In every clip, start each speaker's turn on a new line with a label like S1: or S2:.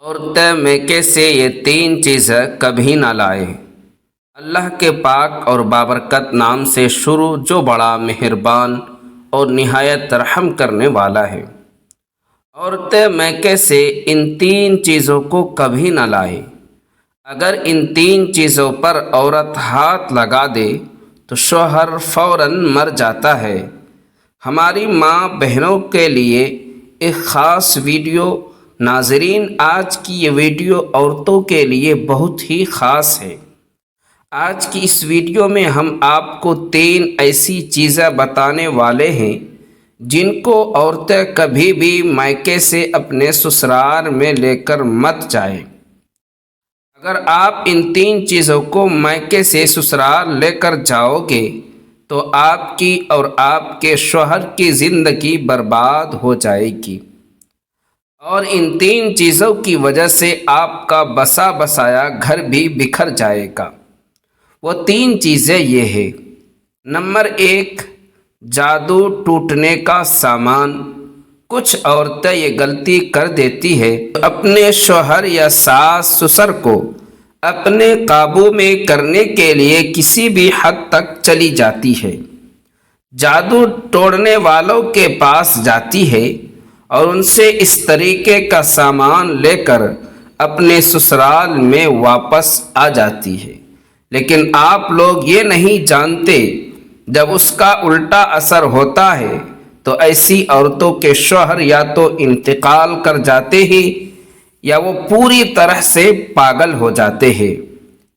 S1: عورتیں میکے سے یہ تین چیزیں کبھی نہ لائے۔ اللہ کے پاک اور بابرکت نام سے شروع جو بڑا مہربان اور نہایت رحم کرنے والا ہے۔ عورتیں میکے سے ان تین چیزوں کو کبھی نہ لائے۔ اگر ان تین چیزوں پر عورت ہاتھ لگا دے تو شوہر فوراً مر جاتا ہے۔ ہماری ماں بہنوں کے لیے ایک خاص ویڈیو۔ ناظرین، آج کی یہ ویڈیو عورتوں کے لیے بہت ہی خاص ہے۔ آج کی اس ویڈیو میں ہم آپ کو تین ایسی چیزیں بتانے والے ہیں جن کو عورتیں کبھی بھی میکے سے اپنے سسرال میں لے کر مت جائیں۔ اگر آپ ان تین چیزوں کو میکے سے سسرال لے کر جاؤ گے تو آپ کی اور آپ کے شوہر کی زندگی برباد ہو جائے گی، اور ان تین چیزوں کی وجہ سے آپ کا بسا بسایا گھر بھی بکھر جائے گا۔ وہ تین چیزیں یہ ہیں۔ نمبر 1، جادو ٹوٹنے کا سامان۔ کچھ عورتیں یہ غلطی کر دیتی ہے، اپنے شوہر یا ساس سسر کو اپنے قابو میں کرنے کے لیے کسی بھی حد تک چلی جاتی ہے، جادو توڑنے والوں کے پاس جاتی ہے اور ان سے اس طریقے کا سامان لے کر اپنے سسرال میں واپس آ جاتی ہے، لیکن آپ لوگ یہ نہیں جانتے جب اس کا الٹا اثر ہوتا ہے تو ایسی عورتوں کے شوہر یا تو انتقال کر جاتے ہیں یا وہ پوری طرح سے پاگل ہو جاتے ہیں۔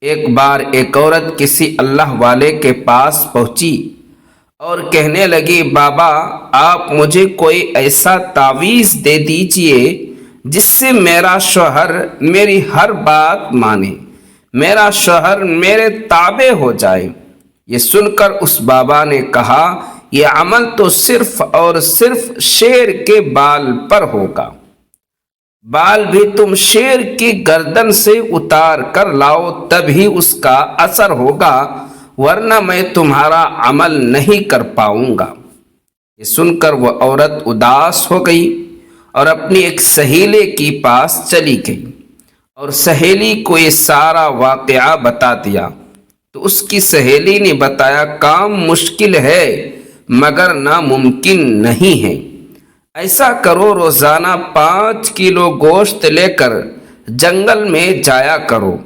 S1: ایک بار ایک عورت کسی اللہ والے کے پاس پہنچی اور کہنے لگی، بابا آپ مجھے کوئی ایسا تعویذ دے دیجئے جس سے میرا شوہر میری ہر بات مانے، میرا شوہر میرے تابع ہو جائے۔ یہ سن کر اس بابا نے کہا، یہ عمل تو صرف اور صرف شیر کے بال پر ہوگا، بال بھی تم شیر کی گردن سے اتار کر لاؤ تبھی اس کا اثر ہوگا، ورنہ میں تمہارا عمل نہیں کر پاؤں گا۔ یہ سن کر وہ عورت اداس ہو گئی اور اپنی ایک سہیلی کے پاس چلی گئی اور سہیلی کو یہ سارا واقعہ بتا دیا تو اس کی سہیلی نے بتایا، کام مشکل ہے مگر ناممکن نہیں ہے۔ ایسا کرو، روزانہ 5 کلو گوشت لے کر جنگل میں جایا کرو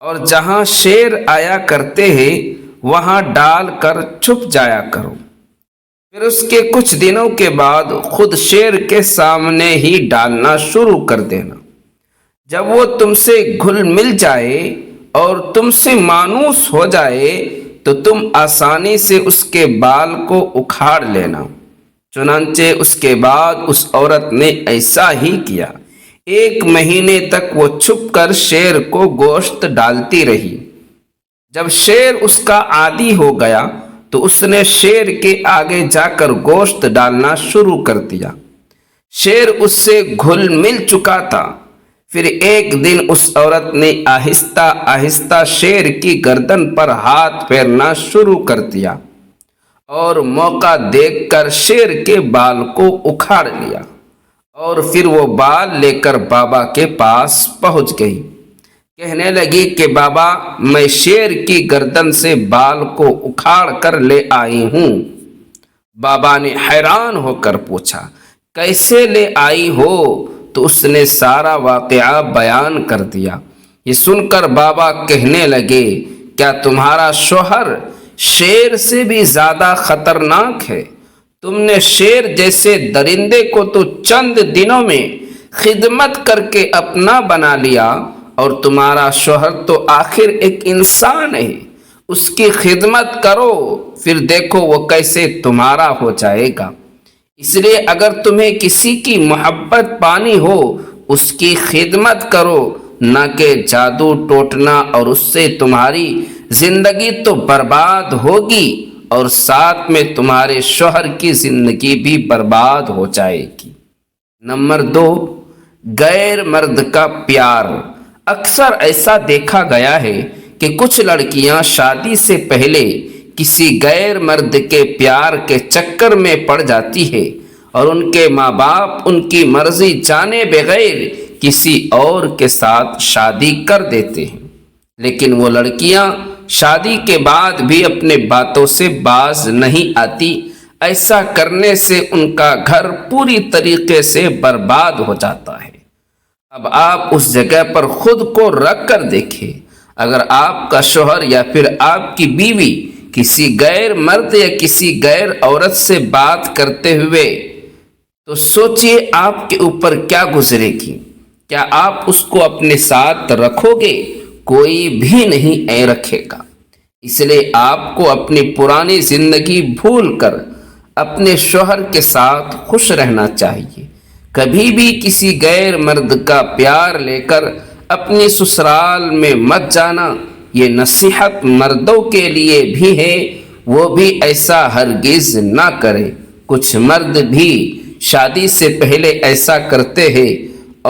S1: اور جہاں شیر آیا کرتے ہیں وہاں ڈال کر چھپ جایا کرو، پھر اس کے کچھ دنوں کے بعد خود شیر کے سامنے ہی ڈالنا شروع کر دینا۔ جب وہ تم سے گھل مل جائے اور تم سے مانوس ہو جائے تو تم آسانی سے اس کے بال کو اکھاڑ لینا۔ چنانچہ اس کے بعد اس عورت نے ایسا ہی کیا۔ 1 مہینے تک وہ چھپ کر شیر کو گوشت ڈالتی رہی۔ جب شیر اس کا عادی ہو گیا تو اس نے شیر کے آگے جا کر گوشت ڈالنا شروع کر دیا۔ شیر اس سے گھل مل چکا تھا۔ پھر ایک دن اس عورت نے آہستہ آہستہ شیر کی گردن پر ہاتھ پھیرنا شروع کر دیا اور موقع دیکھ کر شیر کے بال کو اکھاڑ لیا، اور پھر وہ بال لے کر بابا کے پاس پہنچ گئی۔ کہنے لگی کہ بابا میں شیر کی گردن سے بال کو اکھاڑ کر لے آئی ہوں۔ بابا نے حیران ہو کر پوچھا، کیسے لے آئی ہو؟ تو اس نے سارا واقعہ بیان کر دیا۔ یہ سن کر بابا کہنے لگے، کیا تمہارا شوہر شیر سے بھی زیادہ خطرناک ہے؟ تم نے شیر جیسے درندے کو تو چند دنوں میں خدمت کر کے اپنا بنا لیا، اور تمہارا شوہر تو آخر ایک انسان ہے، اس کی خدمت کرو پھر دیکھو وہ کیسے تمہارا ہو جائے گا۔ اس لیے اگر تمہیں کسی کی محبت پانی ہو اس کی خدمت کرو، نہ کہ جادو ٹوٹنا، اور اس سے تمہاری زندگی تو برباد ہوگی اور ساتھ میں تمہارے شوہر کی زندگی بھی برباد ہو جائے گی۔ نمبر 2، غیر مرد کا پیار۔ اکثر ایسا دیکھا گیا ہے کہ کچھ لڑکیاں شادی سے پہلے کسی غیر مرد کے پیار کے چکر میں پڑ جاتی ہے اور ان کے ماں باپ ان کی مرضی جانے بغیر کسی اور کے ساتھ شادی کر دیتے ہیں، لیکن وہ لڑکیاں شادی کے بعد بھی اپنے باتوں سے باز نہیں آتی۔ ایسا کرنے سے ان کا گھر پوری طریقے سے برباد ہو جاتا ہے۔ اب آپ اس جگہ پر خود کو رکھ کر دیکھیں، اگر آپ کا شوہر یا پھر آپ کی بیوی کسی غیر مرد یا کسی غیر عورت سے بات کرتے ہوئے، تو سوچئے آپ کے اوپر کیا گزرے گی۔ کیا آپ اس کو اپنے ساتھ رکھو گے؟ کوئی بھی نہیں رکھے گا۔ اس لیے آپ کو اپنی پرانی زندگی بھول کر اپنے شوہر کے ساتھ خوش رہنا چاہیے۔ کبھی بھی کسی غیر مرد کا پیار لے کر اپنی سسرال میں مت جانا۔ یہ نصیحت مردوں کے لیے بھی ہے، وہ بھی ایسا ہرگز نہ کرے۔ کچھ مرد بھی شادی سے پہلے ایسا کرتے ہیں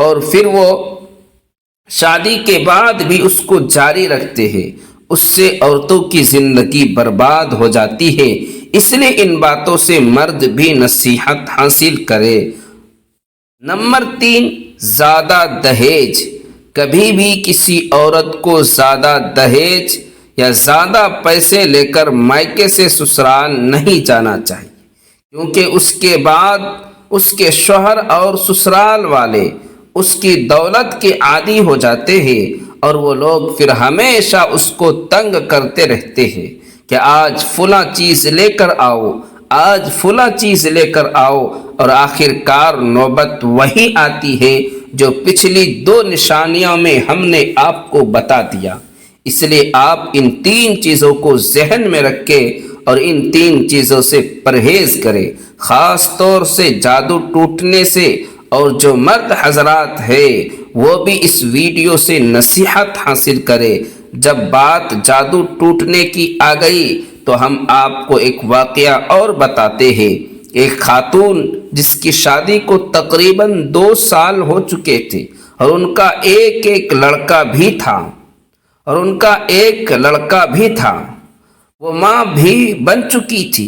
S1: اور پھر وہ شادی کے بعد بھی اس کو جاری رکھتے ہیں، اس سے عورتوں کی زندگی برباد ہو جاتی ہے۔ اس لیے ان باتوں سے مرد بھی نصیحت حاصل کرے۔ نمبر 3، زیادہ دہیج۔ کبھی بھی کسی عورت کو زیادہ دہیج یا زیادہ پیسے لے کر مائکے سے سسرال نہیں جانا چاہیے، کیونکہ اس کے بعد اس کے شوہر اور سسرال والے اس کی دولت کے عادی ہو جاتے ہیں، اور وہ لوگ پھر ہمیشہ اس کو تنگ کرتے رہتے ہیں کہ آج فلاں چیز لے کر آؤ، آج فلاں چیز لے کر آؤ، اور آخر کار نوبت وہی آتی ہے جو پچھلی 2 نشانیوں میں ہم نے آپ کو بتا دیا۔ اس لیے آپ ان 3 چیزوں کو ذہن میں رکھیں اور ان 3 چیزوں سے پرہیز کریں، خاص طور سے جادو ٹوٹنے سے۔ اور جو مرد حضرات ہیں وہ بھی اس ویڈیو سے نصیحت حاصل کرے۔ جب بات جادو ٹوٹنے کی آ گئی تو ہم آپ کو ایک واقعہ اور بتاتے ہیں۔ ایک خاتون جس کی شادی کو تقریباً 2 سال ہو چکے تھے، اور ان کا ایک لڑکا بھی تھا، وہ ماں بھی بن چکی تھی۔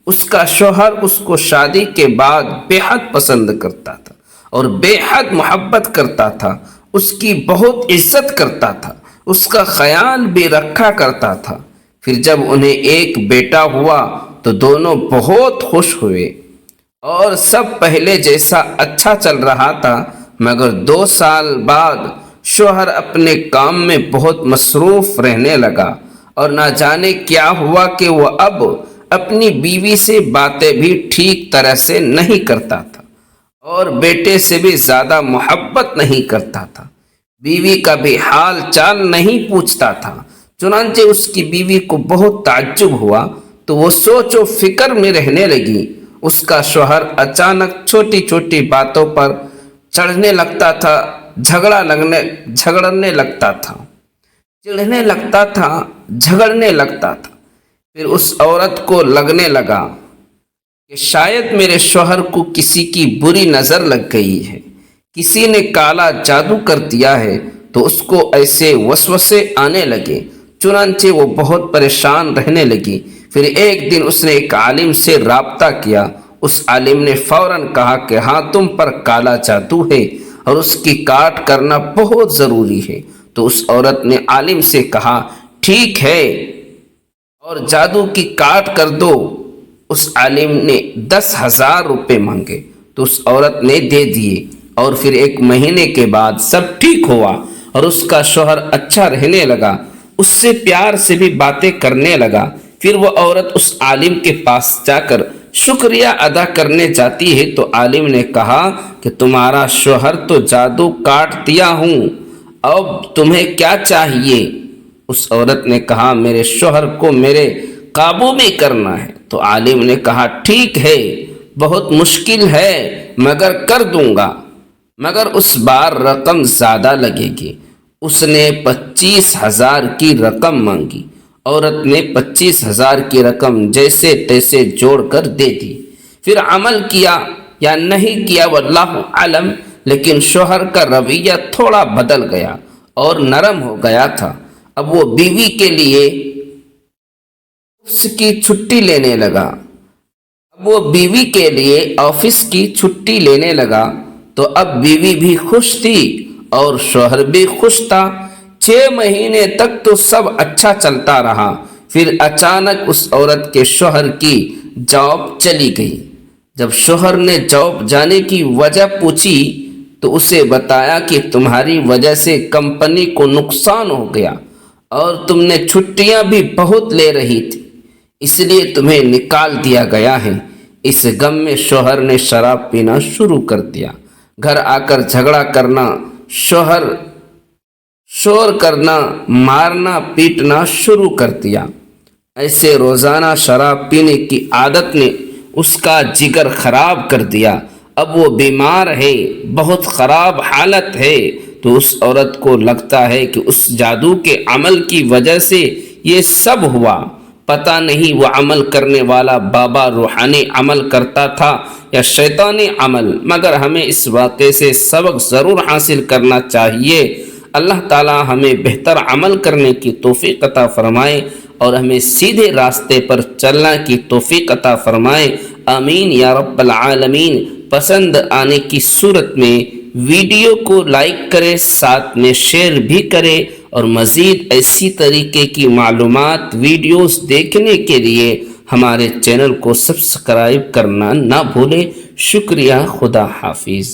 S1: اس کا شوہر اس کو شادی کے بعد بے حد پسند کرتا تھا اور بے حد محبت کرتا تھا، اس کی بہت عزت کرتا تھا، اس کا خیال بھی رکھا کرتا تھا۔ پھر جب انہیں ایک بیٹا ہوا تو دونوں بہت خوش ہوئے اور سب پہلے جیسا اچھا چل رہا تھا، مگر 2 سال بعد شوہر اپنے کام میں بہت مصروف رہنے لگا، اور نہ جانے کیا ہوا کہ وہ اب اپنی بیوی سے باتیں بھی ٹھیک طرح سے نہیں کرتا تھا اور بیٹے سے بھی زیادہ محبت نہیں کرتا تھا، بیوی کا بھی حال چال نہیں پوچھتا تھا۔ چنانچہ اس کی بیوی کو بہت تعجب ہوا تو وہ سوچ و فکر میں رہنے لگی۔ اس کا شوہر اچانک چھوٹی چھوٹی باتوں پر چڑھنے لگتا تھا، جھگڑنے لگتا تھا، چڑھنے لگتا تھا، جھگڑنے لگتا تھا۔ پھر اس عورت کو لگنے لگا کہ شاید میرے شوہر کو کسی کی بری نظر لگ گئی ہے، کسی نے کالا جادو کر دیا ہے، تو اس کو ایسے وسوسے آنے لگے۔ چنانچہ وہ بہت پریشان رہنے لگی۔ پھر ایک دن اس نے ایک عالم سے رابطہ کیا۔ اس عالم نے فوراً کہا کہ ہاں، تم پر کالا جادو ہے اور اس کی کاٹ کرنا بہت ضروری ہے۔ تو اس عورت نے عالم سے کہا ٹھیک ہے، اور جادو کی کاٹ کر دو۔ اس عالم نے 10,000 روپے مانگے تو اس عورت نے دے دیے، اور پھر 1 مہینے کے بعد سب ٹھیک ہوا اور اس کا شوہر اچھا رہنے لگا، اس سے پیار سے بھی باتیں کرنے لگا۔ پھر وہ عورت اس عالم کے پاس جا کر شکریہ ادا کرنے جاتی ہے تو عالم نے کہا کہ تمہارا شوہر تو جادو کاٹ دیا ہوں، اب تمہیں کیا چاہیے؟ اس عورت نے کہا میرے شوہر کو میرے قابو میں کرنا ہے۔ تو عالم نے کہا ٹھیک ہے، بہت مشکل ہے مگر کر دوں گا، مگر اس بار رقم زیادہ لگے گی۔ اس نے 25,000 کی رقم مانگی۔ عورت نے 25,000 کی رقم جیسے تیسے جوڑ کر دے دی۔ پھر عمل کیا یا نہیں کیا واللہ عالم، لیکن شوہر کا رویہ تھوڑا بدل گیا اور نرم ہو گیا تھا۔ اب وہ بیوی کے لیے آفس کی چھٹی لینے لگا تو اب بیوی بھی خوش تھی اور شوہر بھی خوش تھا۔ 6 مہینے تک تو سب اچھا چلتا رہا، پھر اچانک اس عورت کے شوہر کی جاب چلی گئی۔ جب شوہر نے جاب جانے کی وجہ پوچھی تو اسے بتایا کہ تمہاری وجہ سے کمپنی کو نقصان ہو گیا اور تم نے چھٹیاں بھی بہت لے رہی تھی، اس لیے تمہیں نکال دیا گیا ہے۔ اس غم میں شوہر نے شراب پینا شروع کر دیا، گھر آ کر جھگڑا کرنا، شور کرنا، مارنا پیٹنا شروع کر دیا۔ ایسے روزانہ شراب پینے کی عادت نے اس کا جگر خراب کر دیا۔ اب وہ بیمار ہے، بہت خراب حالت ہے۔ تو اس عورت کو لگتا ہے کہ اس جادو کے عمل کی وجہ سے یہ سب ہوا۔ پتہ نہیں وہ عمل کرنے والا بابا روحانی عمل کرتا تھا یا شیطانی عمل، مگر ہمیں اس واقعے سے سبق ضرور حاصل کرنا چاہیے۔ اللہ تعالی ہمیں بہتر عمل کرنے کی توفیق عطا فرمائے اور ہمیں سیدھے راستے پر چلنے کی توفیق عطا فرمائے، آمین یا رب العالمین۔ پسند آنے کی صورت میں ویڈیو کو لائک کرے، ساتھ میں شیئر بھی کرے، اور مزید ایسی طریقے کی معلومات ویڈیوز دیکھنے کے لیے ہمارے چینل کو سبسکرائب کرنا نہ بھولے۔ شکریہ، خدا حافظ۔